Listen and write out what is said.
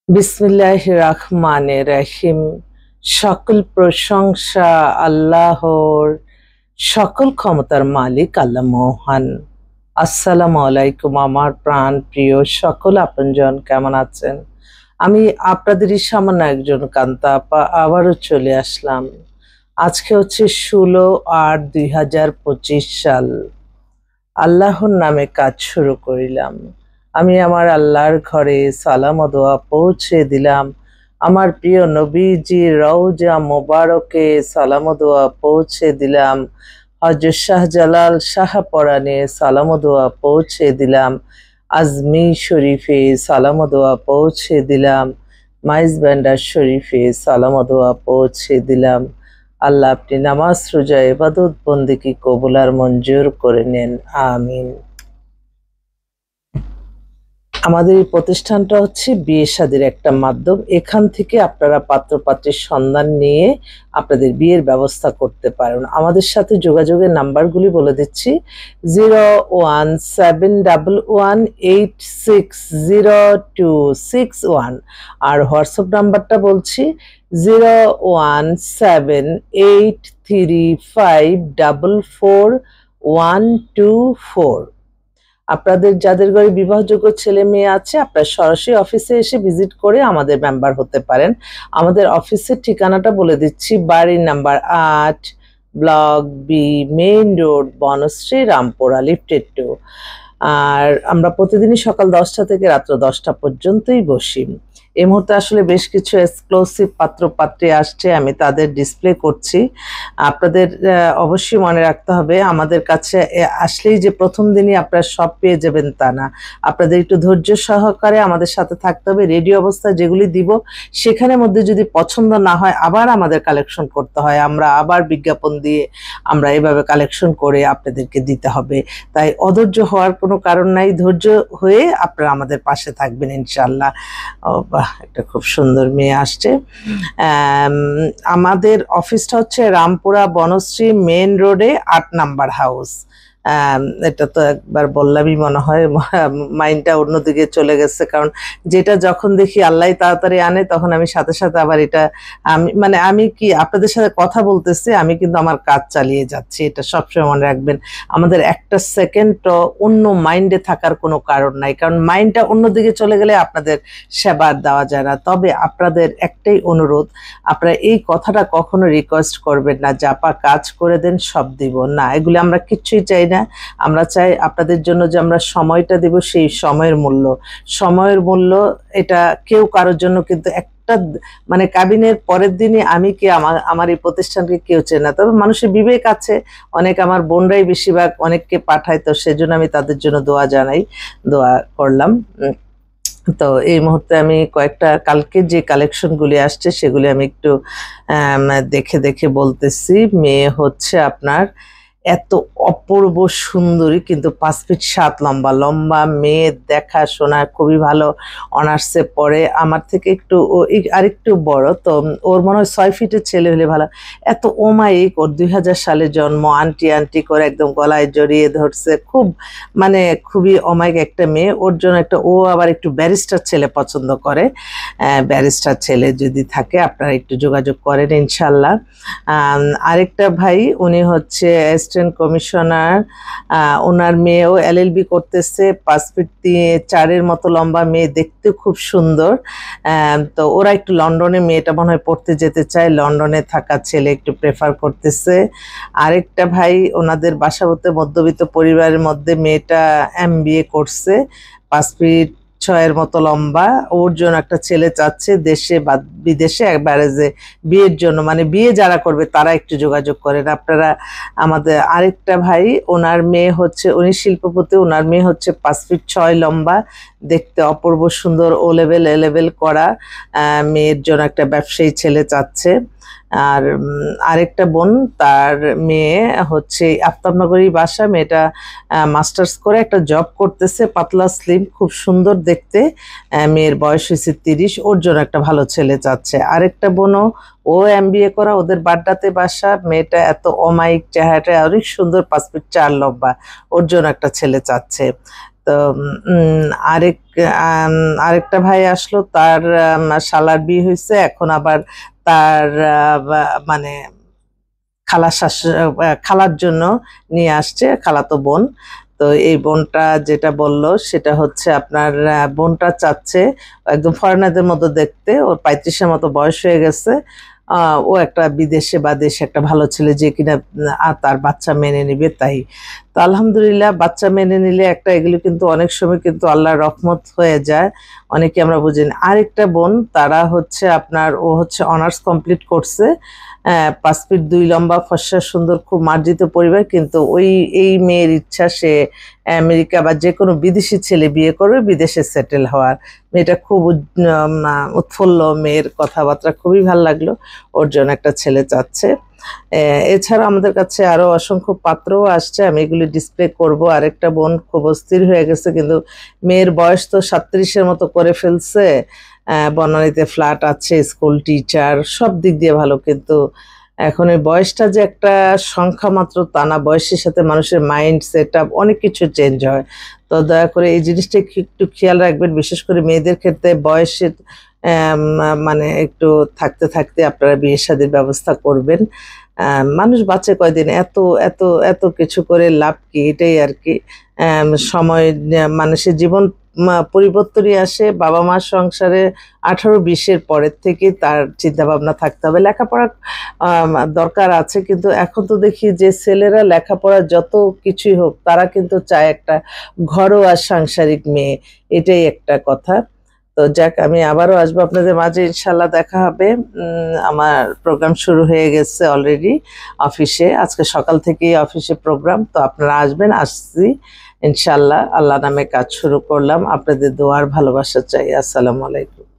বিসমিল্লাহির রহমানির রহিম। সকল প্রশংসা আল্লাহর, সকল ক্ষমতার মালিক আল্লাহ মহান। আসসালামু আলাইকুম আমার প্রাণ প্রিয় সকল আপনজন, কেমন আছেন? আমি আপনাদেরই সামান্য একজন কান্তা আপা আবারও চলে আসলাম। আজকে হচ্ছে 16/8/2025 সাল। আল্লাহর নামে কাজ শুরু করিলাম। আমি আমার আল্লাহর ঘরে সালাম ও দোয়া পৌঁছে দিলাম। আমার প্রিয় নবীজি রওজা মোবারকে সালাম ও দোয়া পৌঁছে দিলাম। হযরত শাহজালাল শাহপরানে সালাম ও দোয়া পৌঁছে দিলাম। আজমি শরীফে সালাম ও দোয়া পৌঁছে দিলাম। মাইজ ব্যান্ডার শরীফে সালাম ও দোয়া পৌঁছে দিলাম। আল্লাহ আপনি নামাজ রোজা ইবাদত বন্দেগী কবুল আর মঞ্জুর করে নেন, আমিন। আমাদের এই প্রতিষ্ঠানটা হচ্ছে বিয়ে শাদীর একটা মাধ্যম। এখান থেকে আপনারা পাত্রপাত্রীর সন্ধান নিয়ে আপনাদের বিয়ের ব্যবস্থা করতে পারেন। আমাদের সাথে যোগাযোগের নাম্বারগুলি বলে দিচ্ছি: 017118600261, আর হোয়াটসঅ্যাপ নাম্বারটা বলছি 017835444124। আপনাদের যাদের ঘরে বিবাহযোগ্য ছেলে মেয়ে আছে, আপনারা সরাসরি অফিসে এসে ভিজিট করে আমাদের মেম্বার হতে পারেন। আমাদের অফিসের ঠিকানাটা বলে দিচ্ছি: বাড়ির number 8, block B, main road, Banasree, Rampura, লিফটেড 2। আর আমরা প্রতিদিনই সকাল 10টা থেকে রাত্র 10টা পর্যন্তই বসি। এই মুহূর্তে আসলে বেশ কিছু এক্সক্লুসিভ পাত্রপাত্রী আসছে, আমি তাদের ডিসপ্লে করছি। আপনাদের অবশ্যই মনে রাখতে হবে, আমাদের কাছে আসলেই যে প্রথম দিনই আপনারা সব পেয়ে যাবেন তা না। আপনাদের একটু ধৈর্য সহকারে আমাদের সাথে থাকতে হবে। রেডি অবস্থায় যেগুলি দিব সেখানের মধ্যে যদি পছন্দ না হয় আবার আমাদের কালেকশন করতে হয়, আমরা আবার বিজ্ঞাপন দিয়ে আমরা এভাবে কালেকশন করে আপনাদেরকে দিতে হবে। তাই অধৈর্য হওয়ার কোনো কারণ নাই, ধৈর্য হয়ে আপনারা আমাদের পাশে থাকবেন ইনশাল্লাহ। একটা খুব সুন্দর মেয়ে আসছে। আমাদের অফিসটা হচ্ছে রামপুরা বনশ্রী মেইন রোডে 8 নাম্বার হাউস। এটা তো একবার বললামই মনে হয়, মাইন্ডটা অন্যদিকে চলে গেছে, কারণ যেটা যখন দেখি আল্লাহ তাড়াতাড়ি আনে তখন আমি সাথে সাথে আবার এটা আমি কি আপনাদের সাথে কথা বলতেছি, আমি কিন্তু আমার কাজ চালিয়ে যাচ্ছি। এটা সবসময় মনে রাখবেন, আমাদের একটা সেকেন্ড অন্য মাইন্ডে থাকার কোনো কারণ নাই, কারণ মাইন্ডটা অন্যদিকে চলে গেলে আপনাদের সেবা দেওয়া যায় না। তবে আপনাদের একটাই অনুরোধ, আপনারা এই কথাটা কখনো রিকোয়েস্ট করবেন না যে আপা কাজ করে দেন সব দিব না, এগুলো আমরা কিচ্ছুই চাই না। আমরা চাই আপনাদের জন্য যে আমরা সময়টা দেব, সেই সময়ের মূল্য এটা কেউ কারোর জন্য কিন্তু একটা মানে কাবিনের পরের দিনই আমি কি আমার এই প্রতিষ্ঠানকে কেউ চেনে না। তবে মানুষের বিবেক আছে, অনেক আমার বোনরাই বেশিরভাগ অনেককে পাঠায়, তো সেজন্য আমি তাদের জন্য দোয়া করলাম। তো এই মুহূর্তে আমি কয়েকটা কালকে যে কালেকশনগুলি আসছে সেগুলি আমি একটু দেখে দেখে বলতেছি। মেয়ে হচ্ছে আপনার এত অপূর্ব সুন্দরী, কিন্তু 5 ফিট 7 লম্বা মেয়ে, দেখা শোনা খুবই ভালো। অনার্সে পড়ে, আমার থেকে একটু আরেকটু বড়, তো ওর মনে হয় 6 ফিটের ছেলে হলে ভালো। এত অমায়িক, ওর 2000 সালে জন্ম, আন্টি করে একদম গলায় জড়িয়ে ধরছে, খুবই অমায়িক একটা মেয়ে। ওর জন্য ও আবার একটু ব্যারিস্টার ছেলে পছন্দ করে। ব্যারিস্টার ছেলে যদি থাকে আপনারা একটু যোগাযোগ করেন ইনশাল্লাহ। আরেকটা ভাই, উনি হচ্ছে অ্যাসিস্ট্যান্ট কমিশনার, ওনার মেয়েও LLB করতেছে। 5 ফিট 4 মতো লম্বা মেয়ে, দেখতে খুব সুন্দর। তো ওরা একটু লন্ডনে, মেয়েটা মনে হয় পড়তে যেতে চায়, লন্ডনে থাকা ছেলে একটু প্রেফার করতেছে। আরেকটা ভাই, ওনাদের বাসাবোতে মধ্যবিত্ত পরিবারের মধ্যে, মেয়েটা MBA করছে, 5 ফিট 6 মতো লম্বা। ওর জন্য একটা ছেলে চাচ্ছে, দেশে বা বিদেশে একবারে যে বিয়ের জন্য, বিয়ে যারা করবে তারা একটু যোগাযোগ করেন আপনারা। আমাদের আরেকটা ভাই, ওনার মেয়ে হচ্ছে, উনি শিল্পপতি, ওনার মেয়ে হচ্ছে 5 ফিট 6 লম্বা, দেখতে অপূর্ব সুন্দর, A লেভেল করা। মেয়ের জন্য একটা ব্যবসায়ী ছেলে চাচ্ছে। আর আরেকটা বোন, তার মেয়ে হচ্ছে আফতাবনগরী বাসা, মেয়েটা মাস্টার্স করে একটা জব করতেছে, পাতলা স্লিম, খুব সুন্দর দেখতে। মেয়ের বয়স হয়েছে 30, ওর জন্য একটা ভালো ছেলে চাচ্ছে। আরেকটা বোনও, ও MBA করা, ওদের বাড্ডাতে বাসা, মেয়েটা এত অমায়িক, চেহারাটা অনেক সুন্দর, 5 ফিট 4 লম্বা, ওর জন্য একটা ছেলে চাচ্ছে। তো আরেক আরেকটা ভাই আসলো, তার শালার বিয়ে হয়েছে, এখন আবার তার মানে খালার জন্য নিয়ে আসছে, খালাতো বোন। তো এই বোনটা যেটা বললো সেটা হচ্ছে আপনার বোনটা চাচ্ছে একদম ফরেনারদের মতো দেখতে, ওর 35-এর মতো বয়স হয়ে গেছে, ও একটা বিদেশে বা দেশে একটা ভালো ছেলে যে কিনা তার বাচ্চা মেনে নিবে, তাই। তো আলহামদুলিল্লাহ বাচ্চা মেনে নিলে একটা, এগুলো কিন্তু অনেক সময় কিন্তু আল্লাহর রহমত হয়ে যায়, অনেকে আমরা বুঝি না। আরেকটা বোন, তারা হচ্ছে আপনার, ও হচ্ছে অনার্স কমপ্লিট করছে, 5 ফিট 2 লম্বা, ফর্সা, সুন্দর, খুব মার্জিত পরিবার, কিন্তু এই মেয়ের ইচ্ছা সে আমেরিকা বা যে কোনো বিদেশি ছেলে বিয়ে করবে, বিদেশে সেটেল হওয়ার। মেয়েটা খুব উৎফুল্ল, মেয়ের কথাবার্তা খুবই ভালো লাগলো, ওর জন্য একটা ছেলে চাচ্ছে। এছাড়া আমাদের কাছে আরো অসংখ্য পাত্রও আসছে, আমি এগুলি ডিসপ্লে করব। আরেকটা বোন খুব অস্থির হয়ে গেছে, কিন্তু মেয়ের বয়স তো 37-এর মতো করে ফেলছে, বনানীতে ফ্ল্যাট আছে, স্কুল টিচার, সব দিক দিয়ে ভালো, কিন্তু এখন এই বয়সটা যে একটা সংখ্যা মাত্র তা না, বয়সের সাথে মানুষের মাইন্ড সেট আপ অনেক কিছু চেঞ্জ হয়। তো দয়া করে এই জিনিসটা একটু খেয়াল রাখবেন, বিশেষ করে মেয়েদের ক্ষেত্রে বয়সের মানে একটু থাকতে থাকতে আপনারা বিয়ে শাদীর ব্যবস্থা করবেন। মানুষ বাঁচে কয়দিন, এত এত এত কিছু করে লাভ কি, এটাই আর কি। সময় মানুষের জীবন পরিবর্তনই আসে, বাবা মার সংসারে 18-20-এর পরের থেকে তার চিন্তা ভাবনা থাকতে হবে। লেখাপড়া দরকার আছে, কিন্তু এখন তো দেখি যে ছেলেরা লেখাপড়া যত কিছুই হোক, তারা কিন্তু চায় একটা ঘরোয়া সাংসারিক মেয়ে, এটাই একটা কথা। তো যাক, আমি আবারও আসবো আপনাদের মাঝে, ইনশাল্লাহ দেখা হবে। আমার প্রোগ্রাম শুরু হয়ে গেছে অলরেডি অফিসে, আজকে সকাল থেকেই অফিসে প্রোগ্রাম, তো আপনারা আসবেন, আসছি ইনশাল্লাহ। আল্লাহ নামে কাজ শুরু করলাম, আপনাদের দোয়ার ভালোবাসা চাই। আসসালামু আলাইকুম।